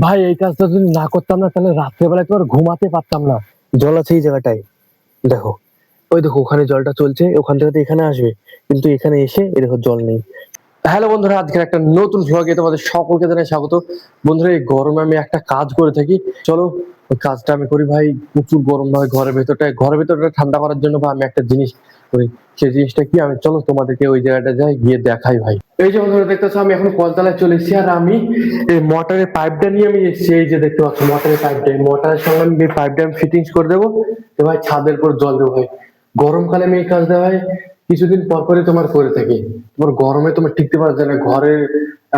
ভাই এই কাজটা যদি না করতাম না তাহলে রাত্রেবেলায় তো আর ঘুমাতে পারতাম না। জল আছে এই জায়গাটায়, দেখো। ওই দেখো ওখানে জলটা চলছে, ওখান থেকে তো এখানে আসবে, কিন্তু এখানে এসে এই দেখো জল নেই। হ্যালো বন্ধুরা, আজকের একটা নতুন ভ্লগে তোমাদের সকলকে জানাই স্বাগত। বন্ধুরা, এই গরমে আমি একটা কাজ করে থাকি, চলো ওই কাজটা আমি করি। ভাই প্রচুর গরম হয় ঘরের ভেতরটা ঠান্ডা করার জন্য ভাই আমি একটা জিনিস করি। সেই জিনিসটা কি, আমি চলো তোমাদেরকে ওই জায়গাটা যাই, গিয়ে দেখাই ভাই। এই যে বন্ধুরা দেখতেছো, আমি এখন কলতলায় চলে এসেছি, আর আমি এই মোটরের পাইপটা নিয়ে আমি এসেছি। এই যে দেখতে পাচ্ছ মোটরের পাইপটা, এই মোটরের সঙ্গে আমি এই পাইপটা আমি ফিটিংস করে দেবো। তো ভাই ছাদের উপর জল দেবো ভাই। গরমকালে আমি এই কাজটা ভাই কিছুদিন পর পরই তোমার করে থাকি। তোমার গরমে তোমার টিকতে পারছে না ঘরে,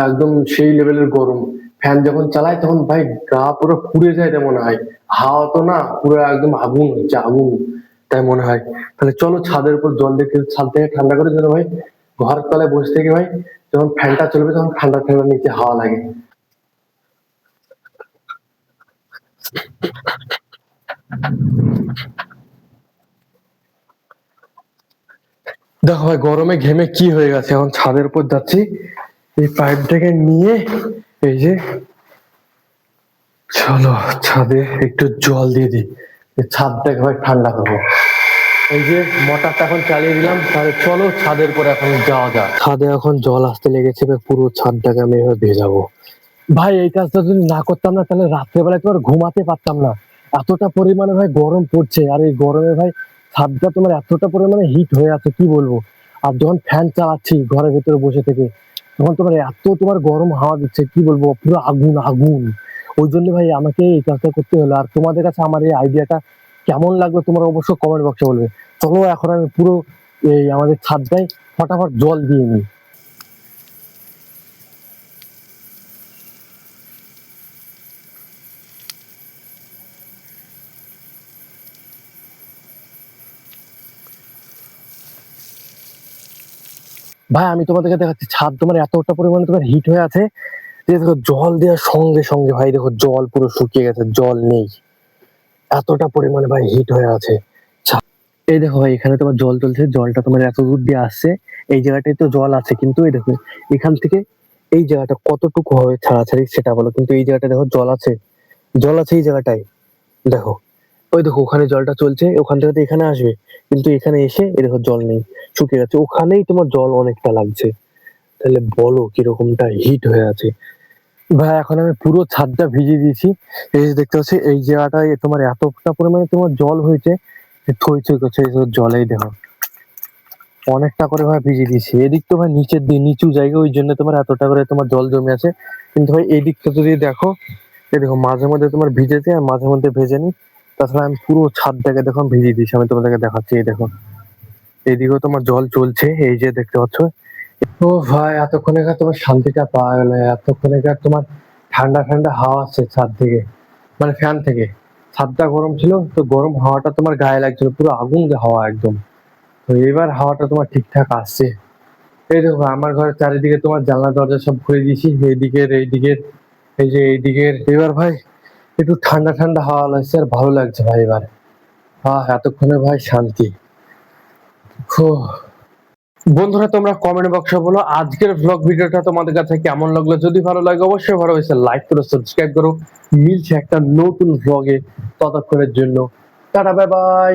একদম সেই লেভেলের গরম। ফ্যান যখন চালাই তখন ভাই গা পুরো পুড়ে যায় তেমন হয়। হাওয়া তো না, পুরো একদম আগুন হচ্ছে আগুন, তাই মনে হয়। তাহলে চলো ছাদের উপর জল দেখতে, ছাদ থেকে ঠান্ডা করে যেন ভাই ঘরের তলায় বসে থেকে ভাই যখন ফ্যানটা চলবে তখন ঠান্ডা ঠান্ডা নিচে হাওয়া লাগে। দেখো ভাই গরমে ঘেমে কি হয়ে গেছে, এখন ছাদের উপর যাচ্ছি এই পাইপটাকে নিয়ে। এই যে চলো ছাদে একটু জল দিয়ে দিই, ছাদটাকে ভাই ঠান্ডা করবো। এই যে মোটরটা এখন চালিয়ে দিলাম, তাহলে চলো ছাদের উপর এখন যাওয়া যাক। ছাদে এখন জল আসতে লেগেছে, পুরো ছাদটাকে আমি এভাবে ভেজাবো। ভাই এই কাজটা যদি না করতাম না তাহলে রাত্রেবেলায় তো আর ঘুমাতে পারতাম না। এতটা পরিমাণে ভাই গরম পড়ছে, আর এই গরমে ভাই ছাদটা তোমার এতটা পরিমাণে হিট হয়ে আছে কি বলবো। আর যখন ফ্যান চালাচ্ছি ঘরের ভিতরে বসে থেকে, তখন তোমার এত তোমার গরম হাওয়া দিচ্ছে কি বলবো, পুরো আগুন আগুন। ওই জন্য ভাই আমাকে এই কাজটা করতে হলো। আর তোমাদের কাছে আমার এই আইডিয়াটা কেমন লাগলো তোমরা অবশ্যই কমেন্ট বক্সে বলবে। চলো এখন আমি পুরো এই আমাদের ছাদটায় ফটাফট জল দিয়ে নিই। ভাই আমি তোমাদেরকে দেখাচ্ছি, ছাদ তোমার এতটা পরিমাণে তোমার হিট হয়ে আছে যে দেখো জল দেওয়ার সঙ্গে সঙ্গে ভাই দেখো জল পুরো শুকিয়ে গেছে, জল নেই। এতটা পরিমাণে ভাই হিট হয়ে আছে। এই দেখো ভাই এখানে তোমার জল চলছে, জলটা তোমার এত দূর দিয়ে আসছে। এই জায়গাটায় তো জল আছে, কিন্তু এই দেখো এখান থেকে এই জায়গাটা কতটুকু হবে ছাড়াছাড়ি সেটা বলো, কিন্তু এই জায়গাটা দেখো জল আছে, জল আছে এই জায়গাটায়, দেখো। ওই দেখো ওখানে জলটা চলছে, ওখান থেকে তো এখানে আসবে, কিন্তু এখানে এসে এই দেখো জল নেই, শুকিয়ে গেছে। ওখানেই তোমার জল অনেকটা লাগছে, তাহলে বলো কিরকমটা হিট হয়ে আছে। ভাই এখন আমি পুরো ছাদটা ভিজিয়ে দিয়েছি। এই যে দেখতে পাচ্ছি এই জায়গাটায় তোমার এতটা পরিমাণে তোমার জল হয়েছে যে থই থই করছে, এই জলেই দেখো অনেকটা করে ভাই ভিজিয়ে দিয়েছি। এদিক তো ভাই নিচের দিকে নিচু জায়গা, ওই জন্য তোমার এতটা করে তোমার জল জমে আছে। কিন্তু ভাই এই দিকটা যদি দেখো, এই দেখো মাঝে মধ্যে তোমার ভিজেছে আর মাঝে মধ্যে ভেজেনি। তাছাড়া আমি পুরো ছাদটাকে দেখো ভিজিয়ে দিয়েছি, আমি তোমাদেরকে দেখাচ্ছি। এই দেখো এইদিকেও তোমার জল চলছে, এই যে দেখতে পাচ্ছ। ও ভাই এতক্ষণে তোমার শান্তিটা পাওয়া গেল, এতক্ষণে তোমার ঠান্ডা ঠান্ডা হাওয়া আসছে ছাদ থেকে, মানে ফ্যান থেকে। ছাদটা গরম ছিল তো গরম হাওয়াটা তোমার গায়ে লাগছিল, পুরো আগুন হাওয়া একদম। তো এবার হাওয়াটা তোমার ঠিকঠাক আসছে। এই দেখো আমার ঘরের চারিদিকে তোমার জানলা দরজা সব খুলে দিয়েছি, এইদিকের এই যে এইদিকের। এবার ভাই একটু ঠান্ডা ঠান্ডা হাওয়া লাগছে, আর ভালো লাগছে ভাই এবার। এতক্ষণে ভাই শান্তি। খুব। বন্ধুরা তোমরা কমেন্ট বক্সে বলো আজকের ব্লগ ভিডিওটা তোমাদের কাছে কেমন লাগলো। যদি ভালো লাগে অবশ্যই ভালো হয়েছে লাইক করো, সাবস্ক্রাইব করো। মিলছে একটা নতুন ব্লগে, ততক্ষণের জন্য টাটা বাই বাই।